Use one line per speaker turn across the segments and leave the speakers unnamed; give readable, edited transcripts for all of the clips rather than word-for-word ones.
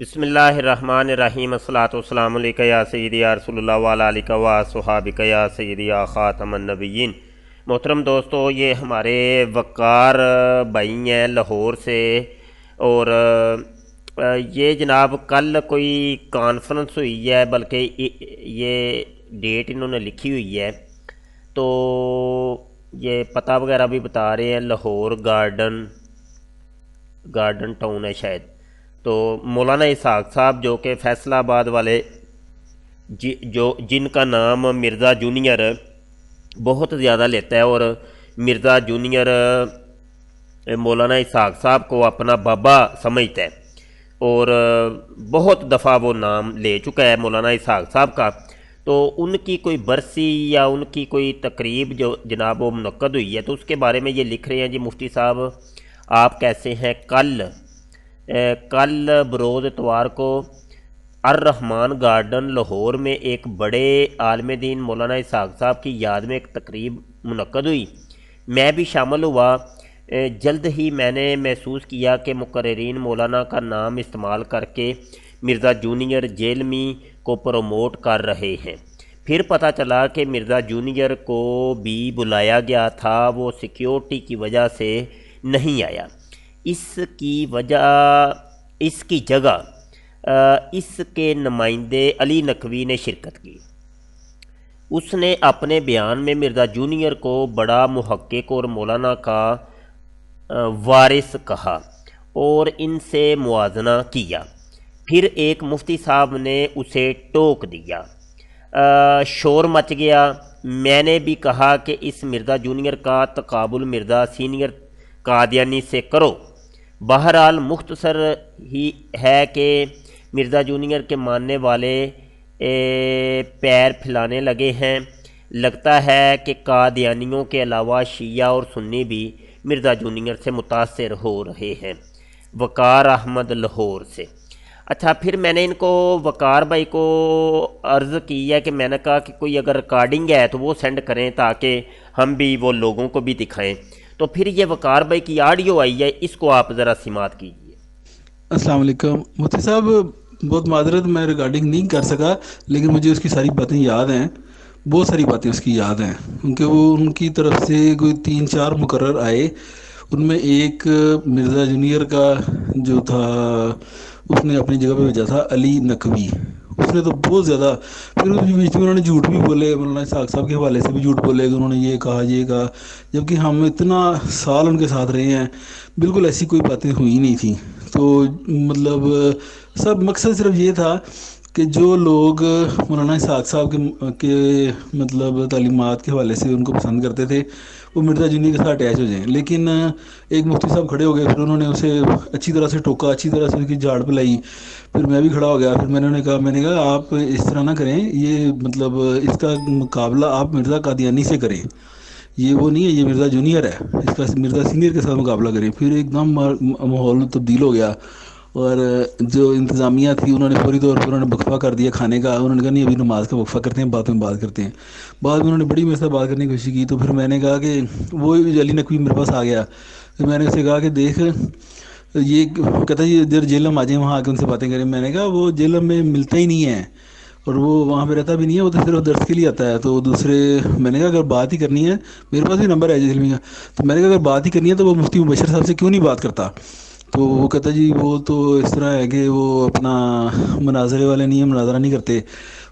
بسم اللہ الرحمن الرحیم الصلاۃ والسلام علیکہ یا سیدی یا رسول اللہ وعلی آلہ و صحابہ یا سیدی یا خاتم النبیین۔ محترم دوستو، یہ ہمارے وقار بھائی ہیں لاہور سے، اور یہ جناب کل کوئی کانفرنس ہوئی ہے، بلکہ یہ ڈیٹ انہوں نے لکھی ہوئی ہے، تو یہ پتہ وغیرہ بھی بتا رہے ہیں، لاہور گارڈن ٹاؤن ہے شاید۔ تو مولانا اسحاق صاحب جو کہ فیصل آباد والے، جن کا نام مرزا جونیئر بہت زیادہ لیتا ہے، اور مرزا جونیئر مولانا اسحاق صاحب کو اپنا بابا سمجھتا ہے، اور بہت دفعہ وہ نام لے چکا ہے مولانا اسحاق صاحب کا۔ تو ان کی کوئی برسی یا ان کی کوئی تقریب جو جناب وہ منعقد ہوئی ہے، تو اس کے بارے میں یہ لکھ رہے ہیں: جی مفتی صاحب آپ کیسے ہیں؟ کل بروز اتوار کو الرحمان گارڈن لاہور میں ایک بڑے عالم دین مولانا اسحاق صاحب کی یاد میں ایک تقریب منعقد ہوئی، میں بھی شامل ہوا۔ جلد ہی میں نے محسوس کیا کہ مقررین مولانا کا نام استعمال کر کے مرزا جونیئر جیلمی کو پروموٹ کر رہے ہیں۔ پھر پتہ چلا کہ مرزا جونیئر کو بھی بلایا گیا تھا، وہ سیکیورٹی کی وجہ سے نہیں آیا۔ اس کی جگہ اس کے نمائندے علی نقوی نے شرکت کی۔ اس نے اپنے بیان میں مرزا جونیئر کو بڑا محقق اور مولانا کا وارث کہا اور ان سے موازنہ کیا۔ پھر ایک مفتی صاحب نے اسے ٹوک دیا، شور مچ گیا۔ میں نے بھی کہا کہ اس مرزا جونیئر کا تقابل مرزا سینئر قادیانی سے کرو۔ بہرحال مختصر ہی ہے کہ مرزا جونیئر کے ماننے والے پیر پھیلانے لگے ہیں۔ لگتا ہے کہ قادیانیوں کے علاوہ شیعہ اور سنی بھی مرزا جونیئر سے متاثر ہو رہے ہیں۔ وقار احمد لاہور سے۔ اچھا، پھر میں نے ان کو وقار بھائی کو عرض کی ہے کہ میں نے کہا کہ کوئی اگر ریکارڈنگ ہے تو وہ سینڈ کریں تاکہ ہم بھی وہ لوگوں کو بھی دکھائیں۔ تو پھر یہ وقار بھائی کی آڈیو آئی ہے، اس کو آپ ذرا سماعت کیجیے۔
السلام علیکم مفتی صاحب، بہت معذرت میں ریکارڈنگ نہیں کر سکا، لیکن مجھے اس کی ساری باتیں یاد ہیں، بہت ساری باتیں اس کی یاد ہیں، کیونکہ وہ ان کی طرف سے کوئی 3-4 مقرر آئے۔ ان میں ایک مرزا جونیئر کا جو تھا، اس نے اپنی جگہ پہ بھیجا تھا علی نقوی۔ اس نے تو بہت زیادہ، پھر اس بیچ میں انہوں نے جھوٹ بھی بولے، مولانا اسحاق صاحب کے حوالے سے بھی جھوٹ بولے کہ انہوں نے یہ کہا، جبکہ ہم اتنا سال ان کے ساتھ رہے ہیں، بالکل ایسی کوئی باتیں ہوئی نہیں تھیں۔ تو مطلب سب مقصد صرف یہ تھا کہ جو لوگ مولانا اسحاق صاحب کے مطلب تعلیمات کے حوالے سے ان کو پسند کرتے تھے، وہ مرزا جونیئر کے ساتھ اٹیچ ہو جائیں۔ لیکن ایک مفتی صاحب کھڑے ہو گئے، پھر انہوں نے اسے اچھی طرح سے ٹوکا، اچھی طرح سے اس کی جھاڑ پلائی۔ پھر میں بھی کھڑا ہو گیا، پھر میں نے کہا آپ اس طرح نہ کریں، یہ مطلب اس کا مقابلہ آپ مرزا قادیانی سے کریں، یہ وہ نہیں ہے، یہ مرزا جونیئر ہے، اس کا مرزا سینئر کے ساتھ مقابلہ کریں۔ پھر ایک دم ماحول تبدیل ہو گیا، اور جو انتظامیہ تھی انہوں نے فوری طور پر وقفہ کر دیا کھانے کا۔ انہوں نے کہا نہیں، ابھی نماز کا وقفہ کرتے ہیں، بعد میں بات کرتے ہیں۔ بعد میں انہوں نے بڑی میرے سے بات کرنے کی کوشش کی، تو پھر میں نے کہا کہ وہ علی نقوی میرے پاس آ گیا۔ پھر میں نے اسے کہا کہ دیکھ، یہ کہتا ہے یہ ادھر جیلم آ جائیں، وہاں آ کے ان سے باتیں کریں۔ میں نے کہا وہ جیلم میں ملتا ہی نہیں ہے، اور وہ وہاں پہ رہتا بھی نہیں ہے، وہ تو صرف درس کے لیے آتا ہے۔ تو دوسرے، میں نے کہا اگر بات ہی کرنی ہے، میرے پاس بھی نمبر ہے جیلمی کا، تو میں نے کہا اگر بات ہی کرنی ہے تو وہ مفتی مبشر صاحب سے کیوں نہیں بات کرتا؟ تو وہ کہتا جی وہ تو اس طرح ہے کہ وہ اپنا مناظرے والے نہیں ہیں، مناظرہ نہیں کرتے۔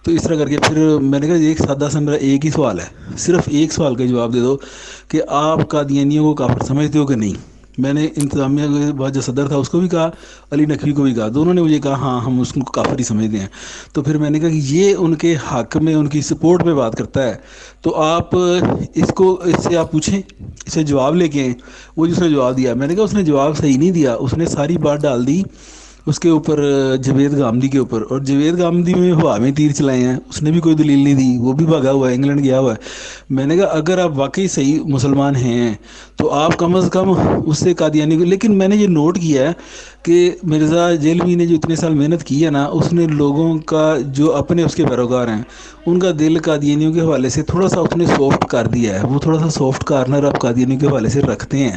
تو اس طرح کر کے پھر میں نے کہا ایک سادہ سا میرا ایک ہی سوال ہے، صرف ایک سوال کا جواب دے دو کہ آپ قادیانیوں کو کافر سمجھتے ہو کہ نہیں؟ میں نے انتظامیہ کے بعد جو صدر تھا اس کو بھی کہا، علی نقوی کو بھی کہا، دونوں نے مجھے کہا ہاں ہم اس کو کافر ہی سمجھتے ہیں۔ تو پھر میں نے کہا کہ یہ ان کے حق میں، ان کی سپورٹ پہ بات کرتا ہے، تو آپ اس سے آپ پوچھیں، اسے جواب لے کے آئیں۔ وہ جس نے جواب دیا، میں نے کہا اس نے جواب صحیح نہیں دیا، اس نے ساری بات ڈال دی اس کے اوپر، جاوید گامدی کے اوپر، اور جاوید گامدی میں ہوا میں تیر چلائے ہیں، اس نے بھی کوئی دلیل نہیں دی، وہ بھی بھاگا ہوا ہے، انگلینڈ گیا ہوا ہے۔ میں نے کہا اگر آپ واقعی صحیح مسلمان ہیں تو آپ کم از کم اس سے قادیانی کو، لیکن میں نے یہ نوٹ کیا ہے کہ مرزا جیلوی نے جو اتنے سال محنت کی ہے نا، اس نے لوگوں کا جو اپنے اس کے پیروکار ہیں ان کا دل قادیانیوں کے حوالے سے تھوڑا سا اس نے سافٹ کر دیا ہے، وہ تھوڑا سا سافٹ کارنر آپ قادیانیوں کے حوالے سے رکھتے ہیں،